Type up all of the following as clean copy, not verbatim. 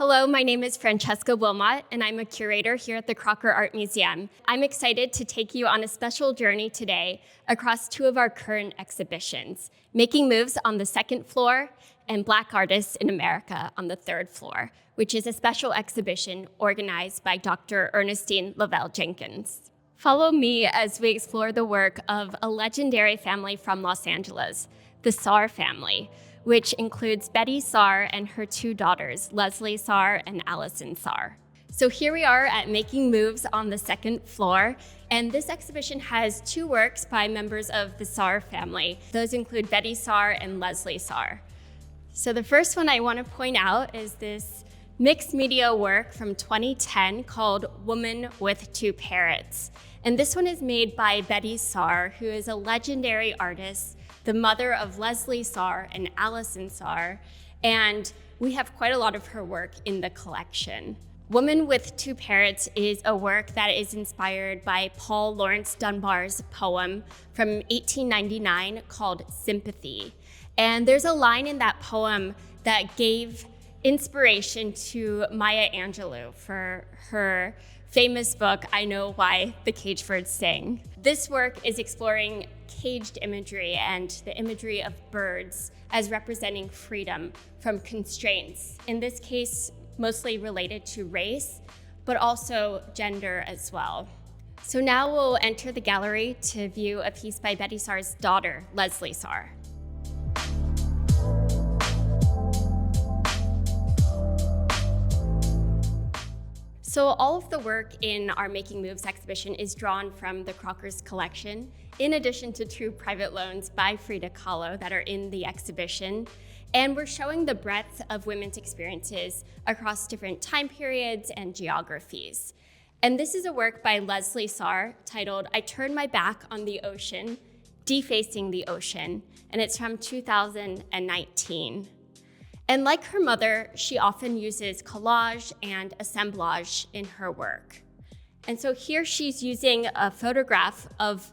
Hello, my name is Francesca Wilmott, and I'm a curator here at the Crocker Art Museum. I'm excited to take you on a special journey today across two of our current exhibitions, Making Moves on the second floor and Black Artists in America on the third floor, which is a special exhibition organized by Dr. Ernestine Lavelle Jenkins. Follow me as we explore the work of a legendary family from Los Angeles, the Saar family, which includes Betye Saar and her two daughters, Lezley Saar and Alison Saar. So here we are at Making Moves on the second floor, and this exhibition has two works by members of the Saar family. Those include Betye Saar and Lezley Saar. So the first one I want to point out is this mixed media work from 2010 called Woman with Two Parrots. And this one is made by Betye Saar, who is a legendary artist, the mother of Leslie Sar and Alison Saar, and we have quite a lot of her work in the collection. Woman with Two Parrots is a work that is inspired by Paul Laurence Dunbar's poem from 1899 called Sympathy. And there's a line in that poem that gave inspiration to Maya Angelou for her famous book, I Know Why the Caged Birds Sing. This work is exploring caged imagery and the imagery of birds as representing freedom from constraints, in this case, mostly related to race, but also gender as well. So now we'll enter the gallery to view a piece by Betye Saar's daughter, Lezley Saar. So all of the work in our Making Moves exhibition is drawn from the Crocker's collection, in addition to two private loans by Frida Kahlo that are in the exhibition. And we're showing the breadth of women's experiences across different time periods and geographies. And this is a work by Lezley Sar titled, I Turn My Back on the Ocean, Defacing the Ocean, and it's from 2019. And like her mother, she often uses collage and assemblage in her work. And so here she's using a photograph of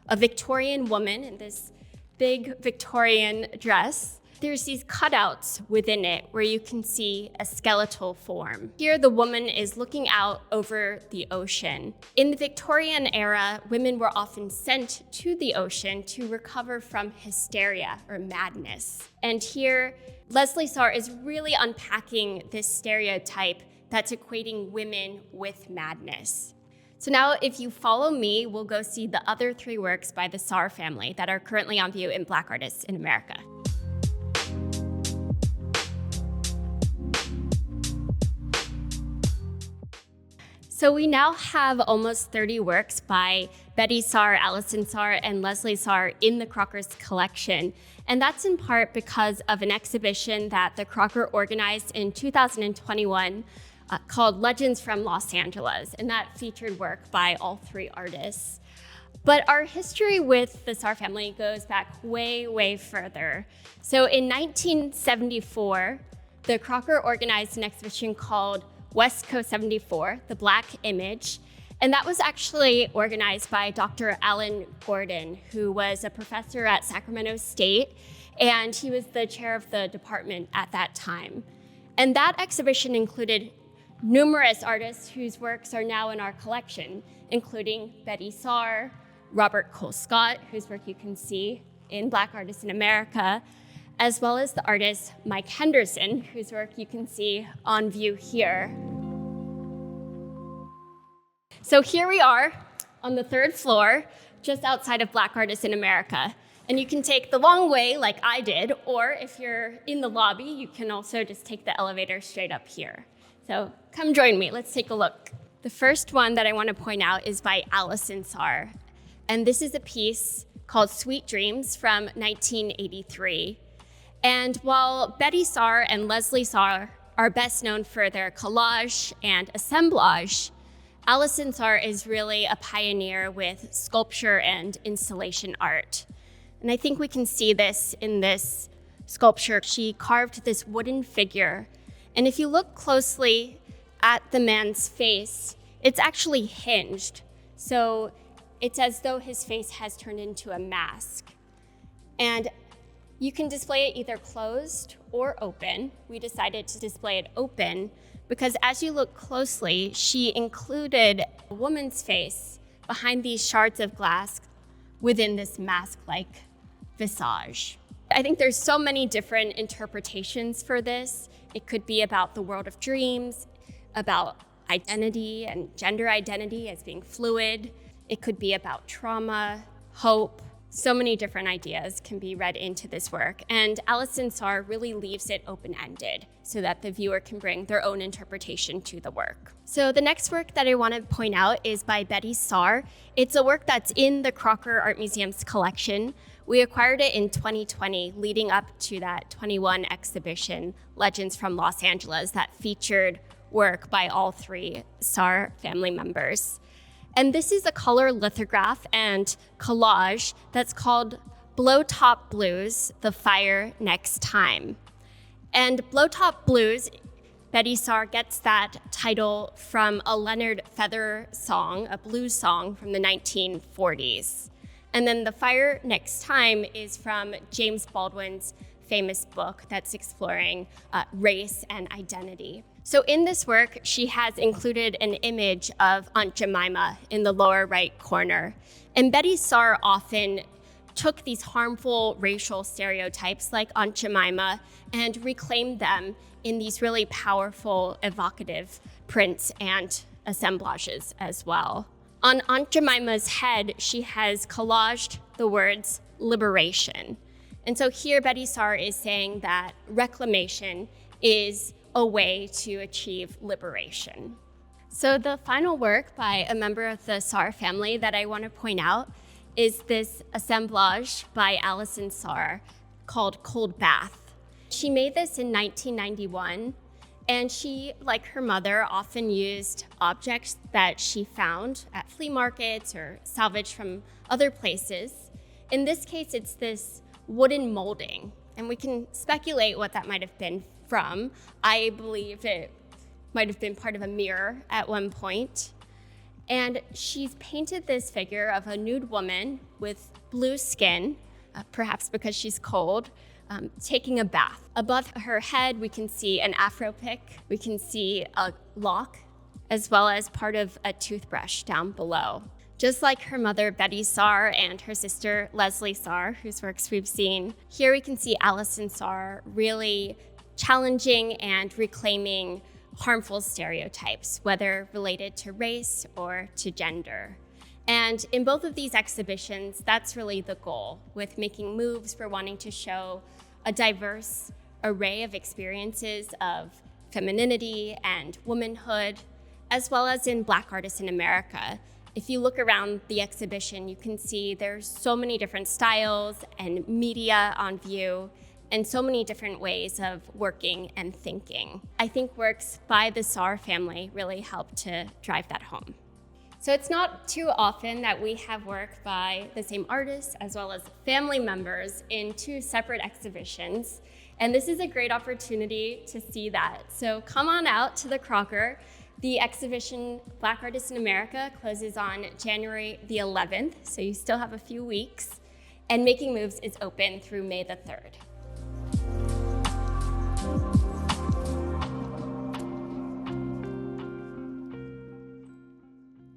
a Victorian woman in this big Victorian dress. There's these cutouts within it where you can see a skeletal form. Here, the woman is looking out over the ocean. In the Victorian era, women were often sent to the ocean to recover from hysteria or madness. And here, Lezley Saar is really unpacking this stereotype that's equating women with madness. So now, if you follow me, we'll go see the other three works by the Saar family that are currently on view in Black Artists in America. So we now have almost 30 works by Betye Saar, Alison Saar, and Lezley Saar in the Crocker's collection. And that's in part because of an exhibition that the Crocker organized in 2021 called Legends from Los Angeles, and that featured work by all three artists. But our history with the Saar family goes back way, way further. So in 1974, the Crocker organized an exhibition called West Coast 74, The Black Image. And that was actually organized by Dr. Alan Gordon, who was a professor at Sacramento State, and he was the chair of the department at that time. And that exhibition included numerous artists whose works are now in our collection, including Betye Saar, Robert Colescott, whose work you can see in Black Artists in America, as well as the artist Mike Henderson, whose work you can see on view here. So here we are on the third floor, just outside of Black Artists in America. And you can take the long way like I did, or if you're in the lobby, you can also just take the elevator straight up here. So come join me, let's take a look. The first one that I want to point out is by Alison Saar. And this is a piece called Sweet Dreams from 1983. And while Betye Saar and Lezley Saar are best known for their collage and assemblage, Alison Saar is really a pioneer with sculpture and installation art. And I think we can see this in this sculpture. She carved this wooden figure. And if you look closely at the man's face, it's actually hinged. So it's as though his face has turned into a mask. And you can display it either closed or open. We decided to display it open because as you look closely, she included a woman's face behind these shards of glass within this mask-like visage. I think there's so many different interpretations for this. It could be about the world of dreams, about identity and gender identity as being fluid. It could be about trauma, hope. So many different ideas can be read into this work, and Alison Saar really leaves it open-ended so that the viewer can bring their own interpretation to the work. So the next work that I want to point out is by Betye Saar. It's a work that's in the Crocker Art Museum's collection. We acquired it in 2020, leading up to that 21 exhibition, Legends from Los Angeles, that featured work by all three Saar family members. And this is a color lithograph and collage that's called Blowtop Blues, The Fire Next Time. And Blowtop Blues, Betye Saar gets that title from a Leonard Feather song, a blues song from the 1940s. And then The Fire Next Time is from James Baldwin's famous book that's exploring race and identity. So in this work, she has included an image of Aunt Jemima in the lower right corner. And Betye Saar often took these harmful racial stereotypes like Aunt Jemima and reclaimed them in these really powerful, evocative prints and assemblages as well. On Aunt Jemima's head, she has collaged the words liberation. And so here Betye Saar is saying that reclamation is a way to achieve liberation. So the final work by a member of the Saar family that I want to point out is this assemblage by Alison Saar called Cold Bath. She made this in 1991, and she, like her mother, often used objects that she found at flea markets or salvaged from other places. In this case, it's this wooden molding, and we can speculate what that might have been from. I believe it might have been part of a mirror at one point. And she's painted this figure of a nude woman with blue skin, perhaps because she's cold, taking a bath. Above her head, we can see an afro pick. We can see a lock, as well as part of a toothbrush down below. Just like her mother, Betye Saar, and her sister, Lezley Sar, whose works we've seen, here we can see Alison Saar really challenging and reclaiming harmful stereotypes, whether related to race or to gender. And in both of these exhibitions, that's really the goal with making moves. We're wanting to show a diverse array of experiences of femininity and womanhood, as well as in Black artists in America. If you look around the exhibition, you can see there's so many different styles and media on view, and so many different ways of working and thinking. I think works by the Saar family really help to drive that home. So it's not too often that we have work by the same artists as well as family members in two separate exhibitions. And this is a great opportunity to see that. So come on out to the Crocker. The exhibition Black Artists in America closes on January the 11th, so you still have a few weeks. And Making Moves is open through May the 3rd.